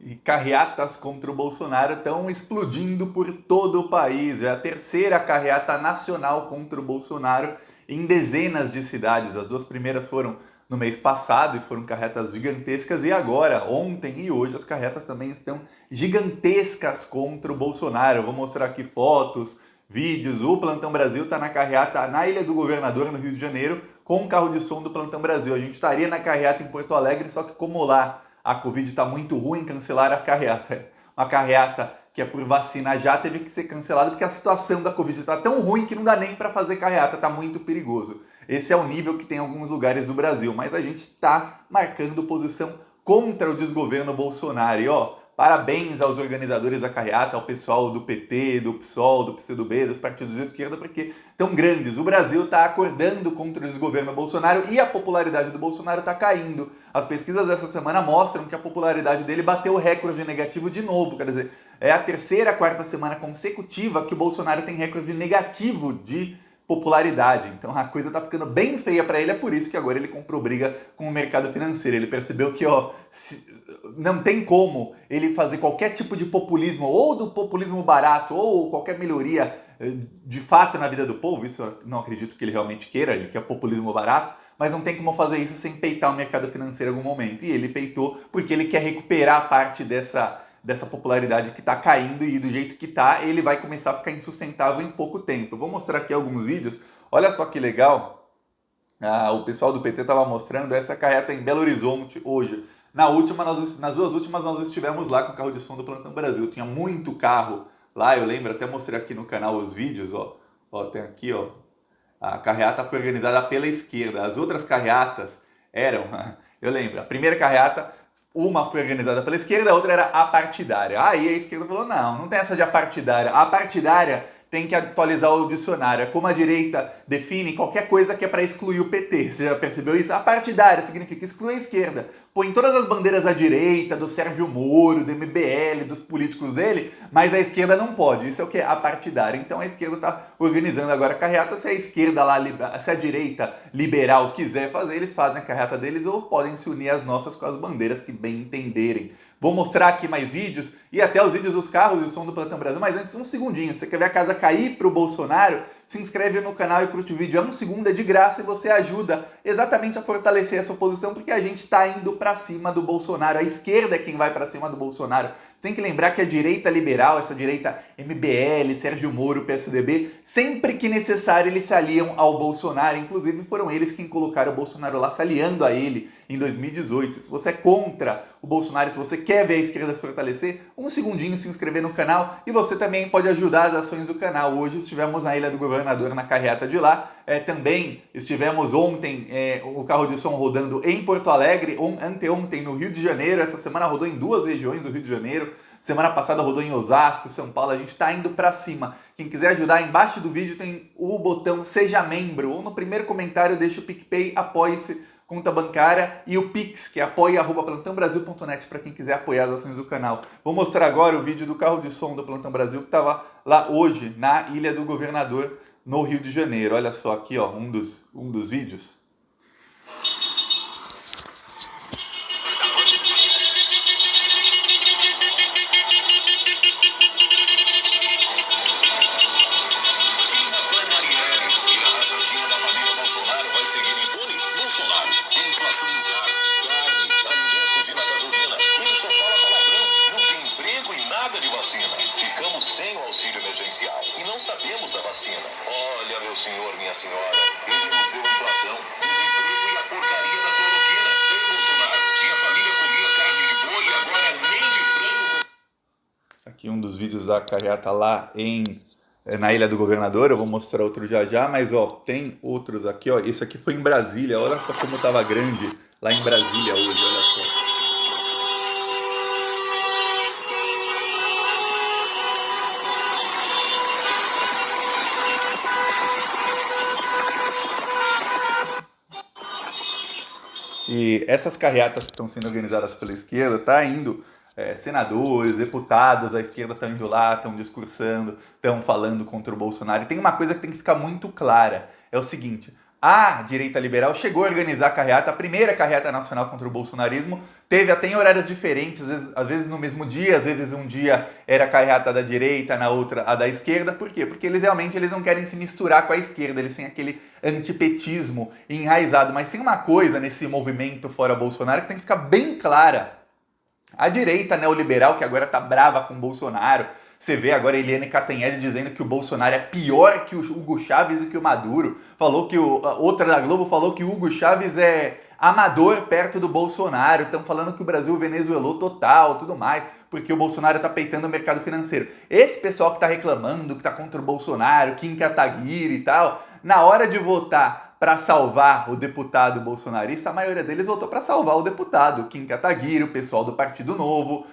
E carreatas contra o Bolsonaro estão explodindo por todo o país. É a terceira carreata nacional contra o Bolsonaro em dezenas de cidades. As duas primeiras foram no mês passado e foram carreatas gigantescas. E agora, ontem e hoje, as carreatas também estão gigantescas contra o Bolsonaro. Eu vou mostrar aqui fotos, vídeos. O Plantão Brasil está na carreata na Ilha do Governador, no Rio de Janeiro, com o carro de som do Plantão Brasil. A gente estaria na carreata em Porto Alegre, só que como lá a Covid está muito ruim, cancelaram a carreata. Uma carreata que é por vacina já teve que ser cancelada porque a situação da Covid está tão ruim que não dá nem para fazer carreata, está muito perigoso. Esse é o nível que tem em alguns lugares do Brasil, mas a gente está marcando posição contra o desgoverno Bolsonaro. E ó, parabéns aos organizadores da carreata, ao pessoal do PT, do PSOL, do PCdoB, dos partidos de esquerda, porque tão grandes. O Brasil está acordando contra o desgoverno Bolsonaro e a popularidade do Bolsonaro está caindo. As pesquisas dessa semana mostram que a popularidade dele bateu o recorde negativo de novo. Quer dizer, é a terceira, quarta semana consecutiva que o Bolsonaro tem recorde negativo de popularidade. Então a coisa tá ficando bem feia para ele, é por isso que agora ele comprou briga com o mercado financeiro. Ele percebeu que, ó, não tem como ele fazer qualquer tipo de populismo, ou do populismo barato, ou qualquer melhoria de fato na vida do povo. Isso eu não acredito que ele realmente queira, ele quer populismo barato, mas não tem como fazer isso sem peitar o mercado financeiro em algum momento. E ele peitou porque ele quer recuperar parte dessa popularidade que está caindo, e do jeito que está, ele vai começar a ficar insustentável em pouco tempo. Eu vou mostrar aqui alguns vídeos. Olha só que legal. O pessoal do PT estava mostrando essa carreta em Belo Horizonte hoje. Nas duas últimas nós estivemos lá com o carro de som do Plantão Brasil. Tinha muito carro lá, eu lembro, até mostrei aqui no canal os vídeos, ó. Ó, tem aqui, ó. A carreata foi organizada pela esquerda. As outras carreatas eram, eu lembro, a primeira carreata, uma foi organizada pela esquerda, a outra era apartidária. Aí a esquerda falou, não tem essa de apartidária. A partidária tem que atualizar o dicionário. É como a direita define qualquer coisa que é para excluir o PT. Você já percebeu isso? A partidária significa excluir a esquerda. Põe todas as bandeiras à direita, do Sérgio Moro, do MBL, dos políticos dele, mas a esquerda não pode. Isso é o que? A partidária. Então a esquerda está organizando agora a carreata. Se a esquerda lá, se a direita liberal quiser fazer, eles fazem a carreata deles, ou podem se unir às nossas com as bandeiras que bem entenderem. Vou mostrar aqui mais vídeos, e até os vídeos dos carros e o som do Plantão Brasil, mas antes, um segundinho. Se você quer ver a casa cair para o Bolsonaro, se inscreve no canal e curte o vídeo. É um segundo, é de graça, e você ajuda exatamente a fortalecer essa oposição, porque a gente está indo para cima do Bolsonaro. A esquerda é quem vai para cima do Bolsonaro. Tem que lembrar que a direita liberal, essa direita MBL, Sérgio Moro, PSDB, sempre que necessário eles se aliam ao Bolsonaro. Inclusive foram eles quem colocaram o Bolsonaro lá, se aliando a ele em 2018. Se você é contra o Bolsonaro, se você quer ver a esquerda se fortalecer, um segundinho, se inscrever no canal, e você também pode ajudar as ações do canal. Hoje estivemos na Ilha do Governador, na carreata de lá. Também estivemos ontem, o carro de som rodando em Porto Alegre, anteontem no Rio de Janeiro. Essa semana rodou em duas regiões do Rio de Janeiro. Semana passada rodou em Osasco, São Paulo. A gente está indo para cima. Quem quiser ajudar, embaixo do vídeo tem o botão Seja Membro, ou no primeiro comentário deixa o PicPay, apoie-se, conta bancária, e o Pix, que é apoia@plantãobrasil.net, para quem quiser apoiar as ações do canal. Vou mostrar agora o vídeo do carro de som do Plantão Brasil, que estava lá hoje, na Ilha do Governador, no Rio de Janeiro. Olha só aqui, ó, um dos vídeos. Ficamos sem o auxílio emergencial e não sabemos da vacina. Olha, meu senhor, minha senhora, ele nos deu inflação, desemprego e a porcaria da cloroquina. Ei, Bolsonaro, minha família comia carne de boi e agora nem de frango. Aqui um dos vídeos da carreata lá na Ilha do Governador. Eu vou mostrar outro já, mas ó, tem outros aqui, ó. Esse aqui foi em Brasília. Olha só como tava grande lá em Brasília hoje, olha só. E essas carreatas que estão sendo organizadas pela esquerda, tá indo senadores, deputados, a esquerda estão indo lá, estão discursando, estão falando contra o Bolsonaro. E tem uma coisa que tem que ficar muito clara, é o seguinte: A direita liberal chegou a organizar a carreata, a primeira carreata nacional contra o bolsonarismo, teve até em horários diferentes, às vezes no mesmo dia, às vezes um dia era a carreata da direita, na outra a da esquerda. Por quê? Porque eles realmente não querem se misturar com a esquerda, eles têm aquele antipetismo enraizado. Mas tem uma coisa nesse movimento fora Bolsonaro que tem que ficar bem clara. A direita neoliberal, que agora tá brava com o Bolsonaro, você vê agora a Eliane Cantanhede dizendo que o Bolsonaro é pior que o Hugo Chávez e que o Maduro. Falou que outra da Globo falou que o Hugo Chávez é amador perto do Bolsonaro. Estão falando que o Brasil venezuelou total, tudo mais, porque o Bolsonaro está peitando o mercado financeiro. Esse pessoal que está reclamando, que está contra o Bolsonaro, Kim Kataguiri e tal, na hora de votar para salvar o deputado bolsonarista, a maioria deles votou para salvar o deputado Kim Kataguiri, o pessoal do Partido Novo.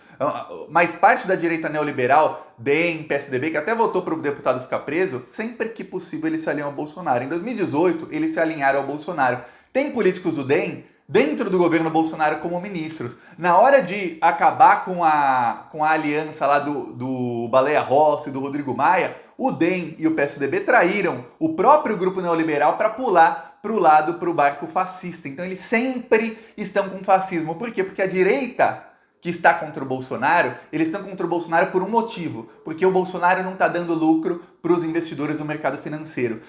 Mas parte da direita neoliberal, DEM, PSDB, que até votou para o deputado ficar preso, sempre que possível eles se alinham ao Bolsonaro. Em 2018, eles se alinharam ao Bolsonaro. Tem políticos do DEM dentro do governo Bolsonaro como ministros. Na hora de acabar com a aliança lá do Baleia Rossi e do Rodrigo Maia, o DEM e o PSDB traíram o próprio grupo neoliberal para pular para o barco fascista. Então eles sempre estão com fascismo. Por quê? Porque a direita que está contra o Bolsonaro, eles estão contra o Bolsonaro por um motivo, porque o Bolsonaro não está dando lucro para os investidores do mercado financeiro.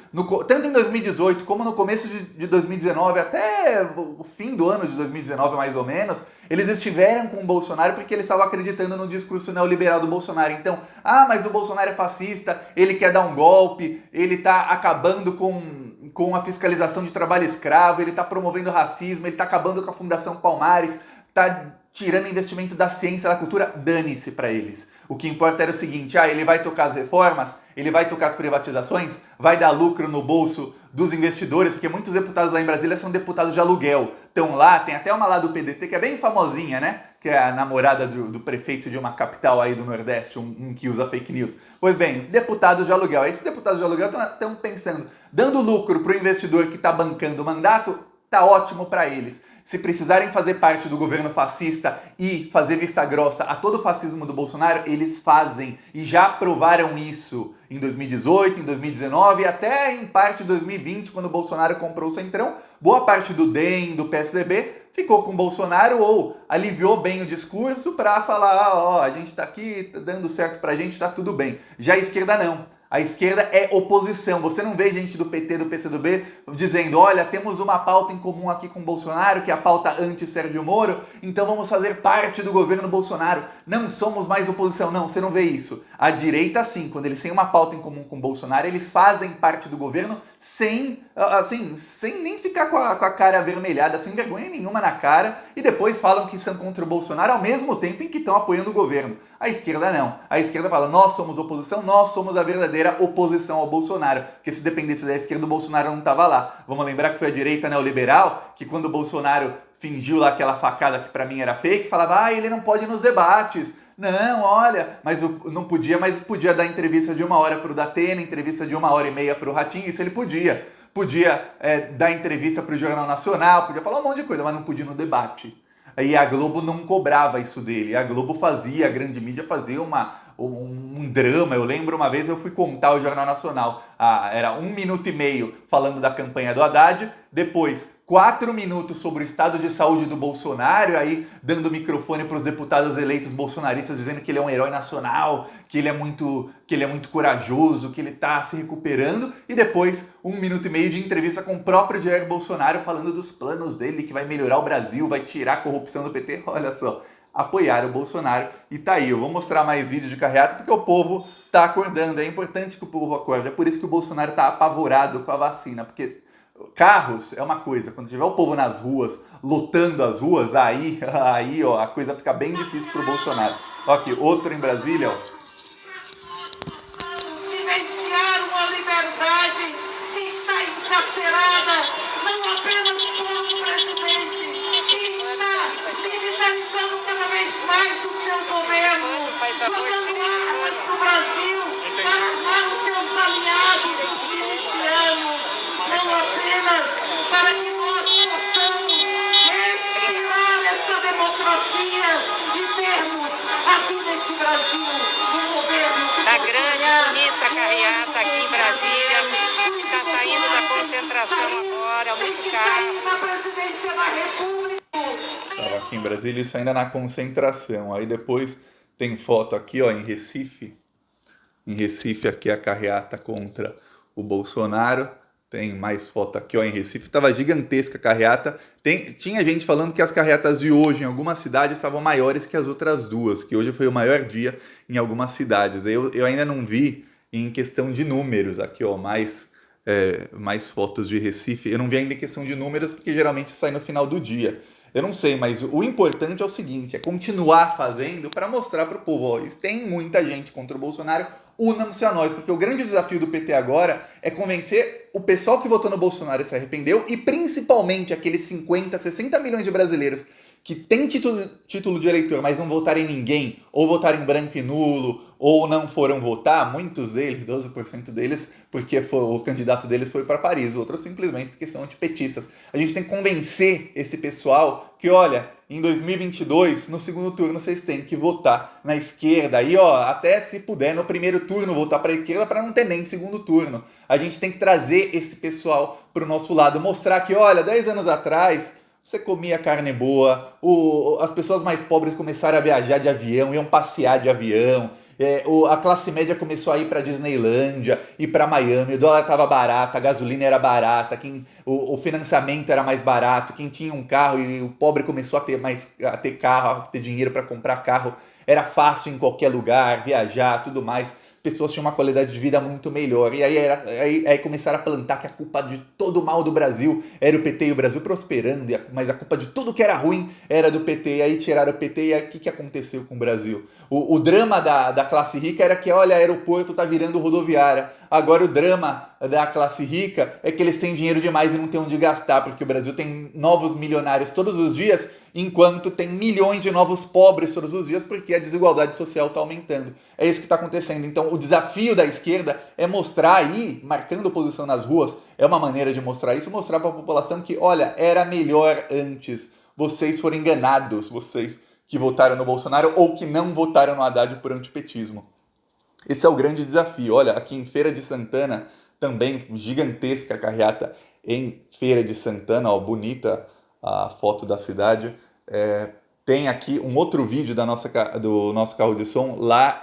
Tanto em 2018 como no começo de 2019, até o fim do ano de 2019 mais ou menos, eles estiveram com o Bolsonaro porque eles estavam acreditando no discurso neoliberal do Bolsonaro. Então, mas o Bolsonaro é fascista, ele quer dar um golpe, ele está acabando com a fiscalização de trabalho escravo, ele está promovendo racismo, ele está acabando com a Fundação Palmares, está tirando investimento da ciência, da cultura. Dane-se para eles. O que importa era o seguinte, ele vai tocar as reformas, ele vai tocar as privatizações, vai dar lucro no bolso dos investidores, porque muitos deputados lá em Brasília são deputados de aluguel. Estão lá, tem até uma lá do PDT que é bem famosinha, né? Que é a namorada do prefeito de uma capital aí do Nordeste, um que usa fake news. Pois bem, deputados de aluguel. Esses deputados de aluguel estão pensando, dando lucro para o investidor que está bancando o mandato, tá ótimo para eles. Se precisarem fazer parte do governo fascista e fazer vista grossa a todo o fascismo do Bolsonaro, eles fazem. E já provaram isso em 2018, em 2019 e até em parte de 2020, quando o Bolsonaro comprou o Centrão. Boa parte do DEM, do PSDB, ficou com o Bolsonaro ou aliviou bem o discurso para falar, a gente está aqui, tá dando certo pra gente, tá tudo bem. Já a esquerda não. A esquerda é oposição. Você não vê gente do PT, do PCdoB dizendo, olha, temos uma pauta em comum aqui com o Bolsonaro, que é a pauta anti-Sérgio Moro, então vamos fazer parte do governo Bolsonaro. Não somos mais oposição. Não, você não vê isso. A direita, sim, quando eles têm uma pauta em comum com o Bolsonaro, eles fazem parte do governo sem nem ficar com a cara avermelhada, sem vergonha nenhuma na cara, e depois falam que são contra o Bolsonaro ao mesmo tempo em que estão apoiando o governo. A esquerda não. A esquerda fala, nós somos oposição, nós somos a verdadeira oposição ao Bolsonaro. Porque se dependesse da esquerda, o Bolsonaro não estava lá. Vamos lembrar que foi a direita neoliberal que quando o Bolsonaro fingiu lá aquela facada que pra mim era fake, falava, ele não pode ir nos debates. Não, olha, não podia, mas podia dar entrevista de 1 hora pro Datena, entrevista de 1h30 pro Ratinho, isso ele podia. Podia dar entrevista pro Jornal Nacional, podia falar um monte de coisa, mas não podia ir no debate. E a Globo não cobrava isso dele. A Globo fazia, a grande mídia fazia um drama. Eu lembro uma vez eu fui contar o Jornal Nacional. Era 1 minuto e meio falando da campanha do Haddad. Depois, 4 minutos sobre o estado de saúde do Bolsonaro, aí dando microfone para os deputados eleitos bolsonaristas, dizendo que ele é um herói nacional, que ele é muito corajoso, que ele está se recuperando. E depois, 1 minuto e meio de entrevista com o próprio Jair Bolsonaro, falando dos planos dele, que vai melhorar o Brasil, vai tirar a corrupção do PT. Olha só, apoiaram o Bolsonaro. E tá aí, eu vou mostrar mais vídeos de carreata, porque o povo tá acordando. É importante que o povo acorde. É por isso que o Bolsonaro tá apavorado com a vacina, porque carros é uma coisa, quando tiver o povo nas ruas, lotando as ruas, aí ó, a coisa fica bem difícil pro Bolsonaro. Ó aqui, outro em Brasília, ó. Vivenciaram a liberdade que está encarcerada, não apenas pelo presidente, que está militarizando cada vez mais o seu governo, jogando armas no Brasil para armar os seus aliados, os milicianos, não apenas para que nós possamos respirar essa democracia e termos aqui nesse neste Brasil um governo que Da possa grande, olhar bonita carreata aqui em Brasília, que está saindo da concentração agora, tem muito que caro. sair na presidência da República. Estava aqui em Brasília, isso ainda na concentração. Aí depois tem foto aqui, ó, em Recife. Em Recife aqui a carreata contra o Bolsonaro. Tem mais foto aqui, ó, em Recife. Tava gigantesca a carreata. Tinha gente falando que as carreatas de hoje em algumas cidades estavam maiores que as outras duas, que hoje foi o maior dia em algumas cidades. Eu ainda não vi em questão de números aqui, ó, mais fotos de Recife. Eu não vi ainda em questão de números, porque geralmente sai no final do dia. Eu não sei, mas o importante é o seguinte, é continuar fazendo para mostrar para o povo, ó, tem muita gente contra o Bolsonaro, unam-se a nós, porque o grande desafio do PT agora é convencer o pessoal que votou no Bolsonaro e se arrependeu, e principalmente aqueles 50, 60 milhões de brasileiros que têm título de eleitor, mas não votaram em ninguém, ou votaram em branco e nulo, ou não foram votar, muitos deles, 12% deles, porque o candidato deles foi para Paris, outros simplesmente porque são antipetistas. A gente tem que convencer esse pessoal que, olha, em 2022, no segundo turno, vocês têm que votar na esquerda, e ó, até se puder, no primeiro turno, votar para a esquerda para não ter nem segundo turno. A gente tem que trazer esse pessoal para o nosso lado, mostrar que, olha, 10 anos atrás, você comia carne boa, as pessoas mais pobres começaram a viajar de avião, iam passear de avião, a classe média começou a ir para Disneylândia, ir para Miami, o dólar estava barato, a gasolina era barata, o financiamento era mais barato, quem tinha um carro e o pobre começou a ter carro, a ter dinheiro para comprar carro, era fácil em qualquer lugar, viajar, tudo mais. Pessoas tinham uma qualidade de vida muito melhor. E aí começaram a plantar que a culpa de todo o mal do Brasil era o PT e o Brasil prosperando, mas a culpa de tudo que era ruim era do PT. E aí tiraram o PT e aí o que aconteceu com o Brasil? O drama da classe rica era que, olha, aeroporto tá virando rodoviária. Agora o drama da classe rica é que eles têm dinheiro demais e não tem onde gastar, porque o Brasil tem novos milionários todos os dias, enquanto tem milhões de novos pobres todos os dias, porque a desigualdade social está aumentando. É isso que está acontecendo. Então, o desafio da esquerda é mostrar aí, marcando posição nas ruas, é uma maneira de mostrar isso, mostrar para a população que, olha, era melhor antes. Vocês foram enganados, vocês que votaram no Bolsonaro ou que não votaram no Haddad por antipetismo. Esse é o grande desafio. Olha, aqui em Feira de Santana, também gigantesca a carreata em Feira de Santana, ó, bonita a foto da cidade. Tem aqui um outro vídeo do nosso carro de som lá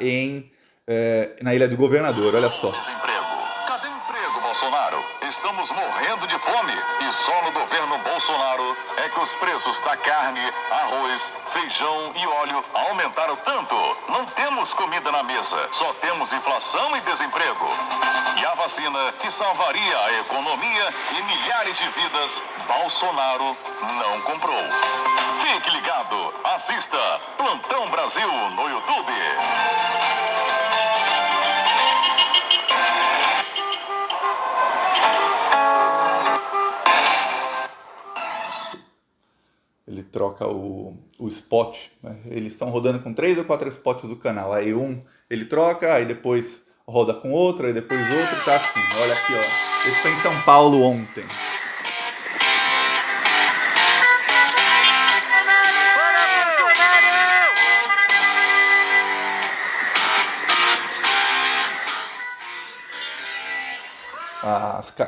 na Ilha do Governador, olha só. Desemprego. Cadê emprego, Bolsonaro? Estamos morrendo de fome e só no governo Bolsonaro é que os preços da carne, arroz, feijão e óleo aumentaram tanto. Não temos comida na mesa, só temos inflação e desemprego. E a vacina que salvaria a economia e milhares de vidas, Bolsonaro não comprou. Fique ligado, assista Plantão Brasil no YouTube. Ele troca o spot, né? Eles estão rodando com 3 ou 4 spots do canal. Aí ele troca, aí depois roda com outro, aí depois outro, tá assim. Olha aqui, ó. Esse foi em São Paulo ontem.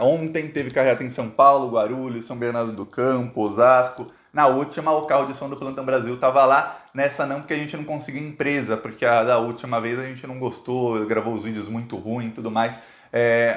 Ontem teve carreata em São Paulo, Guarulhos, São Bernardo do Campo, Osasco. Na última, o carro de som do Plantão Brasil estava lá. Nessa não, porque a gente não conseguiu empresa, porque a da última vez a gente não gostou, gravou os vídeos muito ruins e tudo mais.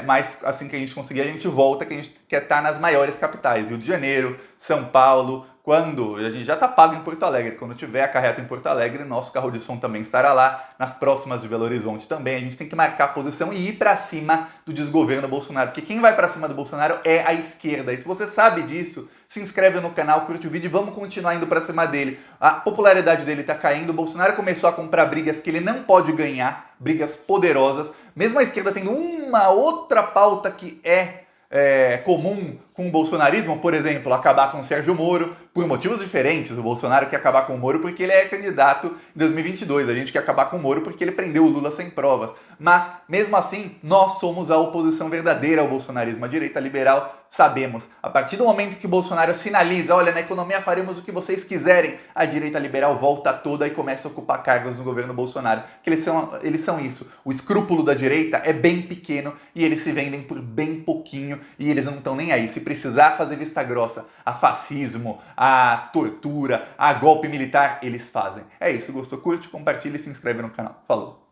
Mas assim que a gente conseguir, a gente volta, que a gente quer estar nas maiores capitais. Rio de Janeiro, São Paulo. Quando a gente já está pago em Porto Alegre, quando tiver a carreata em Porto Alegre, nosso carro de som também estará lá, nas próximas de Belo Horizonte também. A gente tem que marcar a posição e ir para cima do desgoverno Bolsonaro, porque quem vai para cima do Bolsonaro é a esquerda. E se você sabe disso, se inscreve no canal, curte o vídeo e vamos continuar indo para cima dele. A popularidade dele está caindo, o Bolsonaro começou a comprar brigas que ele não pode ganhar, brigas poderosas, mesmo a esquerda tendo uma outra pauta que é comum com o bolsonarismo, por exemplo, acabar com o Sérgio Moro, por motivos diferentes. O Bolsonaro quer acabar com o Moro porque ele é candidato em 2022. A gente quer acabar com o Moro porque ele prendeu o Lula sem provas. Mas, mesmo assim, nós somos a oposição verdadeira ao bolsonarismo. A direita liberal, sabemos. A partir do momento que o Bolsonaro sinaliza, olha, na economia faremos o que vocês quiserem, a direita liberal volta toda e começa a ocupar cargos no governo Bolsonaro. Que eles são isso. O escrúpulo da direita é bem pequeno e eles se vendem por bem pouquinho e eles não estão nem aí. Se precisar fazer vista grossa a fascismo, a tortura, a golpe militar, eles fazem. É isso, gostou? Curte, compartilha e se inscreve no canal. Falou!